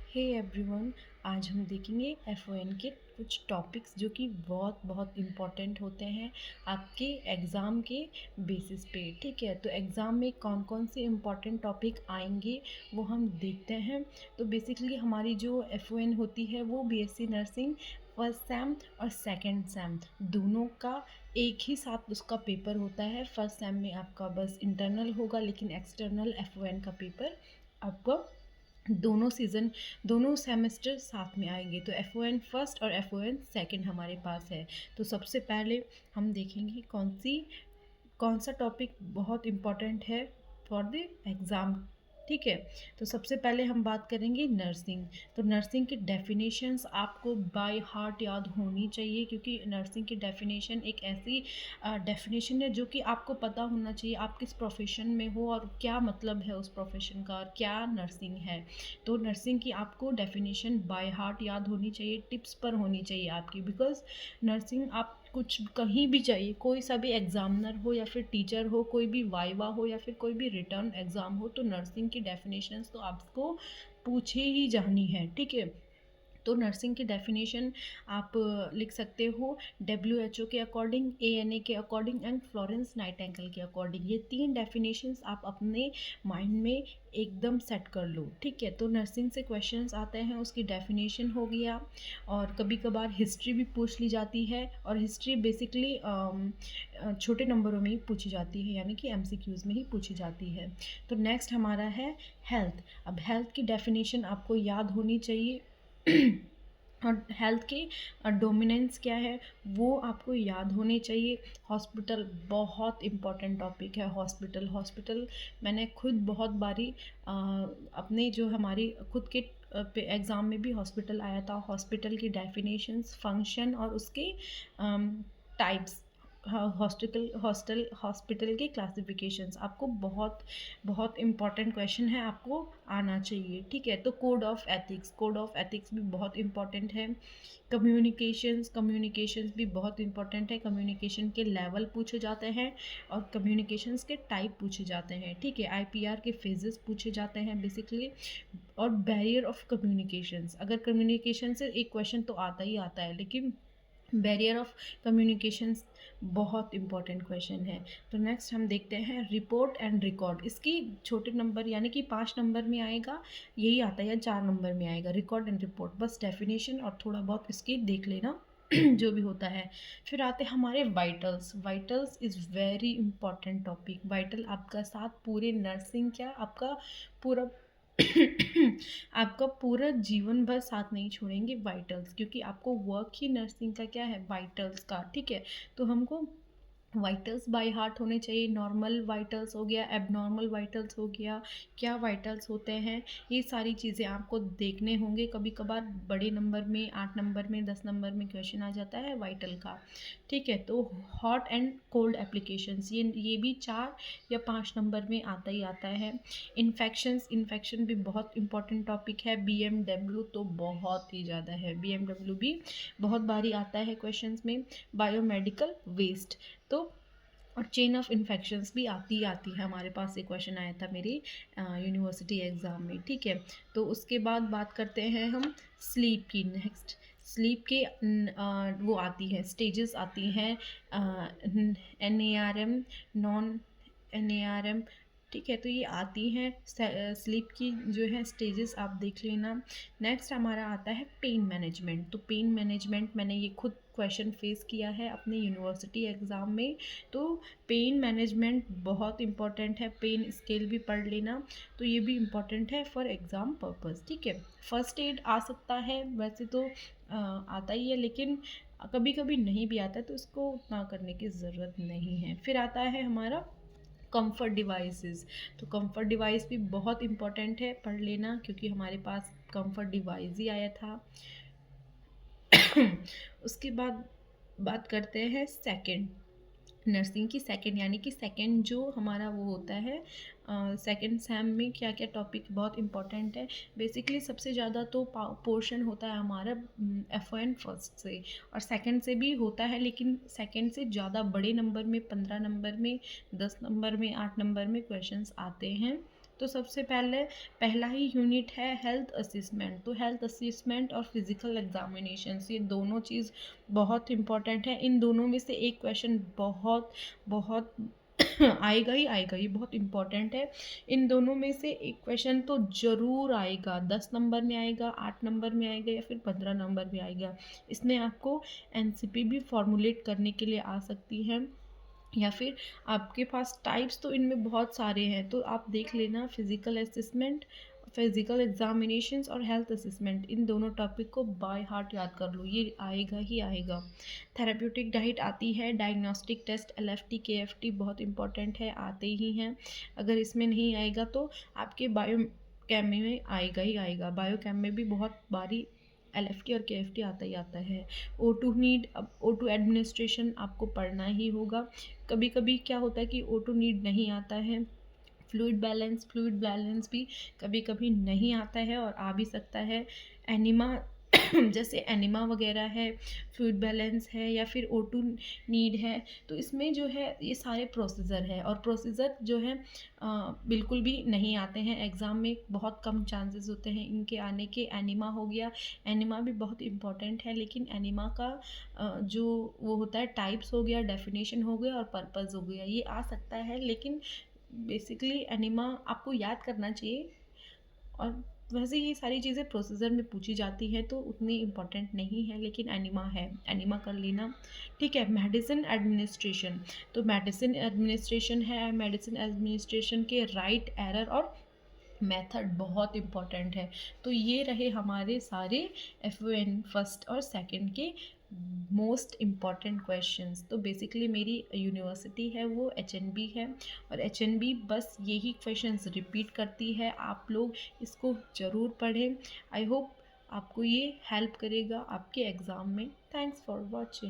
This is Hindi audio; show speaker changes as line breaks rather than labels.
हे एवरीवन, आज हम देखेंगे एफओएन के कुछ टॉपिक्स जो कि बहुत बहुत इम्पॉर्टेंट होते हैं आपके एग्ज़ाम के बेसिस पे। ठीक है, तो एग्ज़ाम में कौन कौन से इम्पॉर्टेंट टॉपिक आएंगे वो हम देखते हैं। तो बेसिकली हमारी जो एफओएन होती है वो बीएससी नर्सिंग फर्स्ट सेम और सेकंड सेम दोनों का एक ही साथ उसका पेपर होता है। फर्स्ट सेम में आपका बस इंटरनल होगा, लेकिन एक्सटर्नल एफओएन का पेपर आपको दोनों सेमेस्टर साथ में आएंगे। तो एफ ओ एन फर्स्ट और एफ ओ एन सेकेंड हमारे पास है। तो सबसे पहले हम देखेंगे कौन सा टॉपिक बहुत इम्पॉर्टेंट है फॉर द एग्ज़ाम। ठीक है, तो सबसे पहले हम बात करेंगे नर्सिंग। तो नर्सिंग की डेफिनेशंस आपको बाय हार्ट याद होनी चाहिए, क्योंकि नर्सिंग की डेफिनेशन एक ऐसी डेफिनेशन है जो कि आपको पता होना चाहिए आप किस प्रोफेशन में हो और क्या मतलब है उस प्रोफेशन का और क्या नर्सिंग है। तो नर्सिंग की आपको डेफिनेशन बाय हार्ट याद होनी चाहिए, टिप्स पर होनी चाहिए आपकी, बिकॉज नर्सिंग आप कुछ कहीं भी जाइए, कोई सा भी एग्जामिनर हो या फिर टीचर हो, कोई भी वाइवा हो या फिर कोई भी रिटर्न एग्ज़ाम हो, तो नर्सिंग की डेफिनेशंस तो आपको पूछे ही जानी है। ठीक है, तो नर्सिंग की डेफिनेशन आप लिख सकते हो WHO के अकॉर्डिंग, ANA के अकॉर्डिंग एंड फ्लोरेंस नाइटिंगेल के अकॉर्डिंग। ये तीन डेफिनेशंस आप अपने माइंड में एकदम सेट कर लो। ठीक है, तो नर्सिंग से क्वेश्चंस आते हैं, उसकी डेफिनेशन हो गया, और कभी कभार हिस्ट्री भी पूछ ली जाती है, और हिस्ट्री बेसिकली छोटे नंबरों में ही पूछी जाती है, यानी कि MCQs में ही पूछी जाती है। तो नेक्स्ट हमारा है हेल्थ। अब हेल्थ की डेफिनेशन आपको याद होनी चाहिए और हेल्थ के डोमिनेंस क्या है वो आपको याद होने चाहिए। हॉस्पिटल बहुत इम्पॉर्टेंट टॉपिक है। हॉस्पिटल मैंने खुद बहुत बारी अपने जो हमारी खुद के एग्ज़ाम में भी हॉस्पिटल आया था। हॉस्पिटल की डेफिनेशंस, फंक्शन और उसके टाइप्स, हॉस्पिटल के क्लासिफिकेशंस आपको बहुत बहुत इम्पॉर्टेंट क्वेश्चन है, आपको आना चाहिए। ठीक है, तो कोड ऑफ एथिक्स भी बहुत इम्पॉर्टेंट है। कम्युनिकेशंस भी बहुत इम्पॉर्टेंट है। कम्युनिकेशन के लेवल पूछे जाते हैं और कम्युनिकेशंस के टाइप पूछे जाते हैं। ठीक है, IPR के फेजेस पूछे जाते हैं बेसिकली, और बैरियर ऑफ कम्युनिकेशंस। अगर कम्युनिकेशन से एक क्वेश्चन तो आता ही आता है, लेकिन बैरियर ऑफ कम्युनिकेशंस बहुत इंपॉर्टेंट क्वेश्चन है। तो नेक्स्ट हम देखते हैं रिपोर्ट एंड रिकॉर्ड। इसकी छोटे नंबर यानी कि 5 नंबर में आएगा, यही आता है, या 4 नंबर में आएगा, रिकॉर्ड एंड रिपोर्ट। बस डेफिनेशन और थोड़ा बहुत इसकी देख लेना जो भी होता है। फिर आते हैं हमारे vitals is very important topic. Vital आपका साथ पूरे नर्सिंग, क्या आपका पूरा आपका पूरा जीवन भर साथ नहीं छोड़ेंगे वाइटल्स, क्योंकि आपको वर्क ही नर्सिंग का क्या है, वाइटल्स का। ठीक है, तो हमको वाइटल्स बाय हार्ट होने चाहिए। नॉर्मल वाइटल्स हो गया, एबनॉर्मल वाइटल्स हो गया, क्या वाइटल्स होते हैं, ये सारी चीज़ें आपको देखने होंगे। कभी कभार बड़े नंबर में, 8 नंबर में, 10 नंबर में क्वेश्चन आ जाता है वाइटल का। ठीक है, तो हॉट एंड कोल्ड एप्लीकेशंस, ये भी 4 या 5 नंबर में आता ही आता है। इन्फेक्शन भी बहुत इंपॉर्टेंट टॉपिक है। BMW तो बहुत ही ज़्यादा है, BMW भी बहुत बारी आता है क्वेश्चंस में। बायोमेडिकल वेस्ट, तो और चेन ऑफ इन्फेक्शंस भी आती है। हमारे पास एक क्वेश्चन आया था मेरी यूनिवर्सिटी एग्ज़ाम में। ठीक है, तो उसके बाद बात करते हैं हम स्लीप की। नेक्स्ट स्लीप के वो आती है, स्टेजेस आती हैं, NARM, नॉन NARM। ठीक है, तो ये आती हैं स्लीप की जो है स्टेजेस, आप देख लेना। नेक्स्ट हमारा आता है पेन मैनेजमेंट। तो पेन मैनेजमेंट मैंने ये खुद क्वेश्चन फेस किया है अपने यूनिवर्सिटी एग्ज़ाम में। तो पेन मैनेजमेंट बहुत इंपॉर्टेंट है, पेन स्केल भी पढ़ लेना, तो ये भी इम्पॉर्टेंट है फॉर एग्ज़ाम पर्पस। ठीक है, फर्स्ट एड आ सकता है, वैसे तो आता ही है, लेकिन कभी कभी नहीं भी आता, तो उसको उतना करने की ज़रूरत नहीं है। फिर आता है हमारा कंफर्ट डिवाइसेस। तो कंफर्ट डिवाइस भी बहुत इंपॉर्टेंट है, पढ़ लेना, क्योंकि हमारे पास कंफर्ट डिवाइस ही आया था। उसके बाद बात करते हैं सेकंड, नर्सिंग की सेकंड, यानी कि सेकंड जो हमारा वो होता है सेकंड सेम में क्या क्या टॉपिक बहुत इंपॉर्टेंट है। बेसिकली सबसे ज़्यादा तो पोर्शन होता है हमारा FON फर्स्ट से, और सेकंड से भी होता है, लेकिन सेकंड से ज़्यादा बड़े नंबर में, 15 नंबर में, 10 नंबर में, 8 नंबर में क्वेश्चंस आते हैं तो सबसे पहले पहला ही यूनिट है हेल्थ असेसमेंट। तो हेल्थ असेसमेंट और फिजिकल एग्जामिनेशन, ये दोनों चीज़ बहुत इंपॉर्टेंट है। इन दोनों में से एक क्वेश्चन बहुत बहुत आएगा ही आएगा, ये बहुत इंपॉर्टेंट है। इन दोनों में से एक क्वेश्चन तो ज़रूर आएगा, 10 नंबर में आएगा, 8 नंबर में आएगा या फिर 15 नंबर में आएगा। इसमें आपको एनसीपी भी फॉर्मुलेट करने के लिए आ सकती है, या फिर आपके पास टाइप्स तो इनमें बहुत सारे हैं, तो आप देख लेना। फिजिकल असेसमेंट, फिजिकल एग्जामिनेशंस और हेल्थ असेसमेंट, इन दोनों टॉपिक को बाय हार्ट याद कर लो, ये आएगा ही आएगा। थेरेप्यूटिक डाइट आती है, डायग्नोस्टिक टेस्ट एलएफटी केएफटी बहुत इंपॉर्टेंट है, आते ही हैं। अगर इसमें नहीं आएगा तो आपके बायो कैम में आएगा ही आएगा। बायो कैम में भी बहुत बारी एलएफटी और केएफटी आता ही आता है। O2 नीड, अब O2 एडमिनिस्ट्रेशन आपको पढ़ना ही होगा। कभी कभी क्या होता है कि O2 नीड नहीं आता है। फ्लूइड बैलेंस भी कभी कभी नहीं आता है और आ भी सकता है। एनिमा जैसे एनिमा वगैरह है, फ्लूइड बैलेंस है या फिर O2 नीड है, तो इसमें जो है ये सारे प्रोसीजर है, और प्रोसीजर जो है बिल्कुल भी नहीं आते हैं एग्ज़ाम में, बहुत कम चांसेस होते हैं इनके आने के। एनिमा हो गया, एनिमा भी बहुत इम्पॉर्टेंट है, लेकिन एनिमा का जो वो होता है टाइप्स हो गया, डेफिनेशन हो गया और पर्पज़ हो गया, ये आ सकता है। लेकिन बेसिकली एनिमा आपको याद करना चाहिए, और वैसे ये सारी चीज़ें प्रोसीजर में पूछी जाती है तो उतनी इम्पोर्टेंट नहीं है, लेकिन एनिमा है, एनिमा कर लेना। ठीक है, मेडिसिन एडमिनिस्ट्रेशन, तो मेडिसिन एडमिनिस्ट्रेशन है, मेडिसिन एडमिनिस्ट्रेशन के राइट, एरर और मेथड बहुत इम्पॉर्टेंट है। तो ये रहे हमारे सारे एफ फर्स्ट और सेकंड के मोस्ट इम्पॉर्टेंट क्वेश्चंस। तो बेसिकली मेरी यूनिवर्सिटी है वो एचएनबी है, और एचएनबी बस यही क्वेश्चंस रिपीट करती है। आप लोग इसको ज़रूर पढ़ें। आई होप आपको ये हेल्प करेगा आपके एग्ज़ाम में। Thanks for watching.